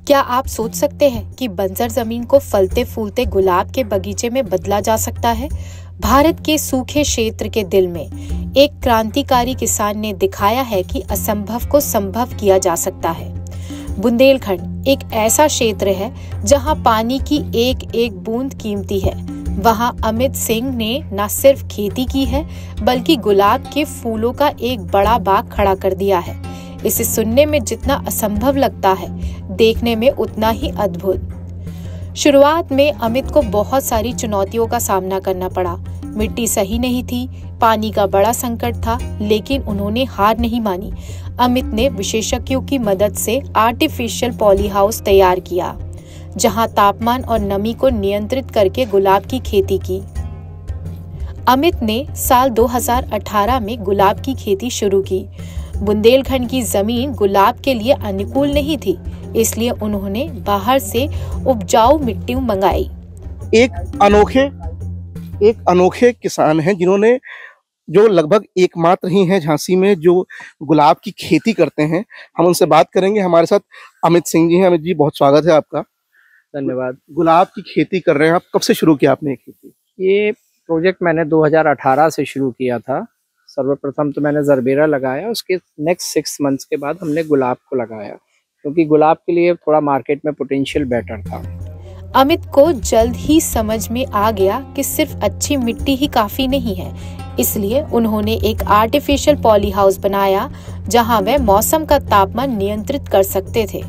क्या आप सोच सकते हैं कि बंजर जमीन को फलते फूलते गुलाब के बगीचे में बदला जा सकता है? भारत के सूखे क्षेत्र के दिल में एक क्रांतिकारी किसान ने दिखाया है कि असंभव को संभव किया जा सकता है। बुंदेलखंड एक ऐसा क्षेत्र है जहां पानी की एक एक बूंद कीमती है। वहां अमित सिंह ने न सिर्फ खेती की है बल्कि गुलाब के फूलों का एक बड़ा बाग खड़ा कर दिया है। इसे सुनने में जितना असंभव लगता है, देखने में उतना ही अद्भुत। शुरुआत में अमित को बहुत सारी चुनौतियों का सामना करना पड़ा। मिट्टी सही नहीं थी, पानी का बड़ा संकट था, लेकिन उन्होंने हार नहीं मानी। अमित ने विशेषज्ञों की मदद से आर्टिफिशियल पॉली हाउस तैयार किया, जहां तापमान और नमी को नियंत्रित करके गुलाब की खेती की। अमित ने साल 2018 में गुलाब की खेती शुरू की। बुंदेलखंड की जमीन गुलाब के लिए अनुकूल नहीं थी, इसलिए उन्होंने बाहर से उपजाऊ मिट्टी मंगाई। एक अनोखे किसान हैं जिन्होंने जो लगभग एकमात्र ही हैं झांसी में जो गुलाब की खेती करते हैं। हम उनसे बात करेंगे। हमारे साथ अमित सिंह जी हैं। अमित जी, बहुत स्वागत है आपका। धन्यवाद। गुलाब की खेती कर रहे हैं आप, कब से शुरू किया आपने खेती? ये प्रोजेक्ट मैंने 2018 से शुरू किया था। सर्वप्रथम तो मैंने जरबेरा लगाया, उसके नेक्स्ट 6 मंथ्स के बाद हमने गुलाब को लगाया, क्योंकि गुलाब के लिए थोड़ा मार्केट में पोटेंशियल बेटर था। अमित को जल्द ही समझ में आ गया कि सिर्फ अच्छी मिट्टी ही काफी नहीं है, इसलिए उन्होंने एक आर्टिफिशियल पॉली हाउस बनाया जहां वे मौसम का तापमान नियंत्रित कर सकते थे।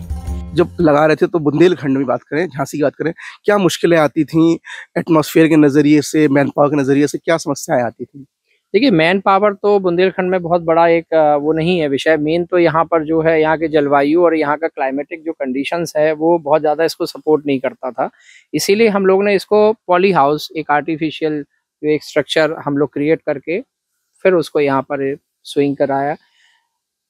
जब लगा रहे थे तो बुंदेलखंड में बात करें, झांसी की बात करें, क्या मुश्किलें आती थी एटमॉस्फेयर के नजरिए से, मैन पावर के नजरिए से, क्या समस्याएं आती थी? देखिए, मैन पावर तो बुंदेलखंड में बहुत बड़ा एक वो नहीं है विषय। मेन तो यहाँ पर जो है, यहाँ के जलवायु और यहाँ का क्लाइमेटिक जो कंडीशंस है वो बहुत ज़्यादा इसको सपोर्ट नहीं करता था। इसीलिए हम लोग ने इसको पॉली हाउस, एक आर्टिफिशियल जो एक स्ट्रक्चर हम लोग क्रिएट करके फिर उसको यहाँ पर स्विंग कराया।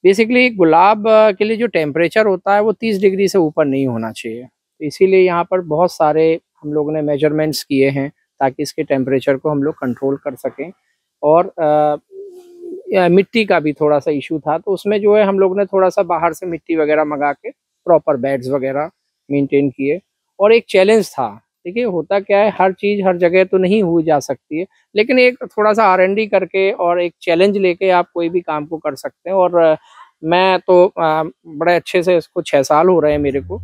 बेसिकली गुलाब के लिए जो टेम्परेचर होता है वो 30 डिग्री से ऊपर नहीं होना चाहिए। तो इसीलिए यहाँ पर बहुत सारे हम लोगों ने मेजरमेंट्स किए हैं ताकि इसके टेम्परेचर को हम लोग कंट्रोल कर सकें। और मिट्टी का भी थोड़ा सा इशू था, तो उसमें जो है हम लोग ने थोड़ा सा बाहर से मिट्टी वगैरह मंगा के प्रॉपर बेड्स वगैरह मेंटेन किए। और एक चैलेंज था, देखिए होता क्या है, हर चीज़ हर जगह तो नहीं हो जा सकती है, लेकिन एक थोड़ा सा R&D करके और एक चैलेंज लेके आप कोई भी काम को कर सकते हैं। और मैं तो बड़े अच्छे से इसको 6 साल हो रहे हैं मेरे को।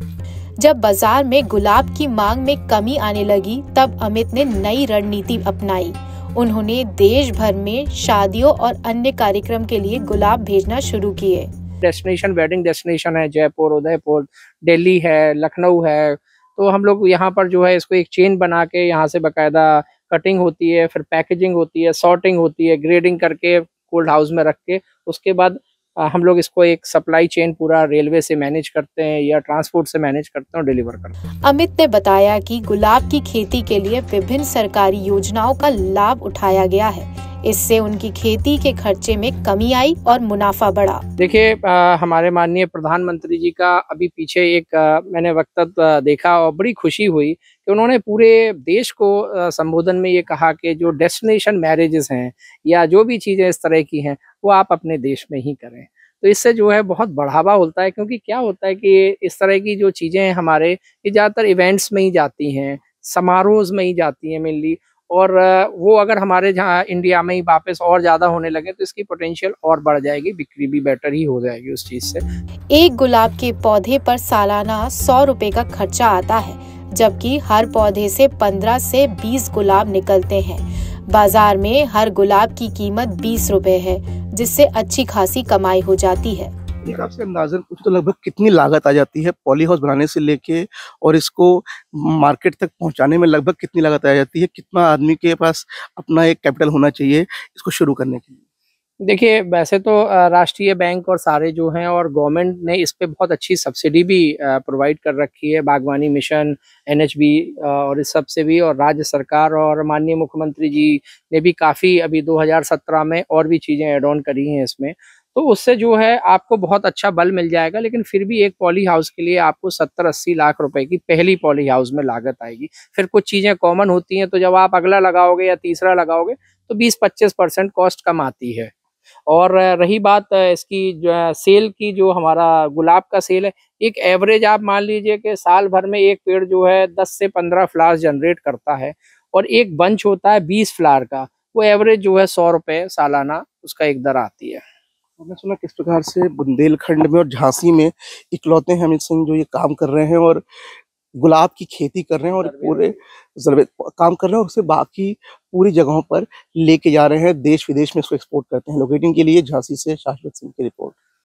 जब बाजार में गुलाब की मांग में कमी आने लगी, तब अमित ने नई रणनीति अपनाई। उन्होंने देश भर में शादियों और अन्य कार्यक्रम के लिए गुलाब भेजना शुरू किए। डेस्टिनेशन, वेडिंग डेस्टिनेशन है जयपुर, उदयपुर, दिल्ली है, लखनऊ है। तो हम लोग यहाँ पर जो है इसको एक चेन बना के यहाँ से बाकायदा कटिंग होती है, फिर पैकेजिंग होती है, सॉर्टिंग होती है, ग्रेडिंग करके कोल्ड हाउस में रख के उसके बाद हम लोग इसको एक सप्लाई चेन पूरा रेलवे से मैनेज करते हैं या ट्रांसपोर्ट से मैनेज करते हैं और डिलीवर करते हैं। अमित ने बताया कि गुलाब की खेती के लिए विभिन्न सरकारी योजनाओं का लाभ उठाया गया है। इससे उनकी खेती के खर्चे में कमी आई और मुनाफा बढ़ा। देखिए, हमारे माननीय प्रधानमंत्री जी का अभी पीछे एक मैंने वक्तव्य देखा और बड़ी खुशी हुई कि उन्होंने पूरे देश को संबोधन में ये कहा कि जो डेस्टिनेशन मैरिजेस हैं या जो भी चीज़ें इस तरह की हैं वो आप अपने देश में ही करें। तो इससे जो है बहुत बढ़ावा होता है, क्योंकि क्या होता है कि इस तरह की जो चीज़ें हैं हमारे, ये ज़्यादातर इवेंट्स में ही जाती हैं, समारोह में ही जाती हैं मेनली। और वो अगर हमारे जहाँ इंडिया में ही वापस और ज़्यादा होने लगे तो इसकी पोटेंशियल और बढ़ जाएगी, बिक्री भी बेटर ही हो जाएगी उस चीज़ से। एक गुलाब के पौधे पर सालाना 100 रुपए का खर्चा आता है, जबकि हर पौधे से 15 से 20 गुलाब निकलते हैं। बाजार में हर गुलाब की कीमत 20 रुपए है, जिससे अच्छी खासी कमाई हो जाती है। एक आपसे अंदाजन पूछ तो लगभग कितनी लागत आ जाती है पॉली हाउस बनाने से लेके और इसको मार्केट तक पहुंचाने में? लगभग कितनी लागत आ जाती है? कितना आदमी के पास अपना एक कैपिटल होना चाहिए इसको शुरू करने के लिए? देखिए, वैसे तो राष्ट्रीय बैंक और सारे जो हैं और गवर्नमेंट ने इस पे बहुत अच्छी सब्सिडी भी प्रोवाइड कर रखी है। बागवानी मिशन, NHB और इस सब से भी, और राज्य सरकार और माननीय मुख्यमंत्री जी ने भी काफ़ी अभी 2017 में और भी चीज़ें ऐड ऑन करी हैं इसमें। तो उससे जो है आपको बहुत अच्छा बल मिल जाएगा, लेकिन फिर भी एक पॉली हाउस के लिए आपको 70-80 लाख रुपए की पहली पॉली हाउस में लागत आएगी। फिर कुछ चीज़ें कॉमन होती हैं, तो जब आप अगला लगाओगे या तीसरा लगाओगे तो 20-25% कॉस्ट कम आती है। और रही बात इसकी जो सेल की, जो हमारा गुलाब का सेल है, एक एवरेज आप मान लीजिए कि साल भर में एक पेड़ जो है 10 से 15 फ्लावर्स जनरेट करता है, और एक बंच होता है 20 फ्लावर का, वो एवरेज जो है 100 रुपए सालाना उसका एक दर आती है। हमने सुना किस प्रकार से बुंदेलखंड में और झांसी में इकलौते हैं अमित सिंह जो ये काम कर रहे हैं और गुलाब की खेती कर रहे हैं और पूरे काम कर रहे हैं और उसे बाकी पूरी जगहों पर लेके जा रहे हैं, देश विदेश में इसको एक्सपोर्ट करते हैं। लोकेटिंग के लिए झांसी से शाश्वत सिंह की रिपोर्ट।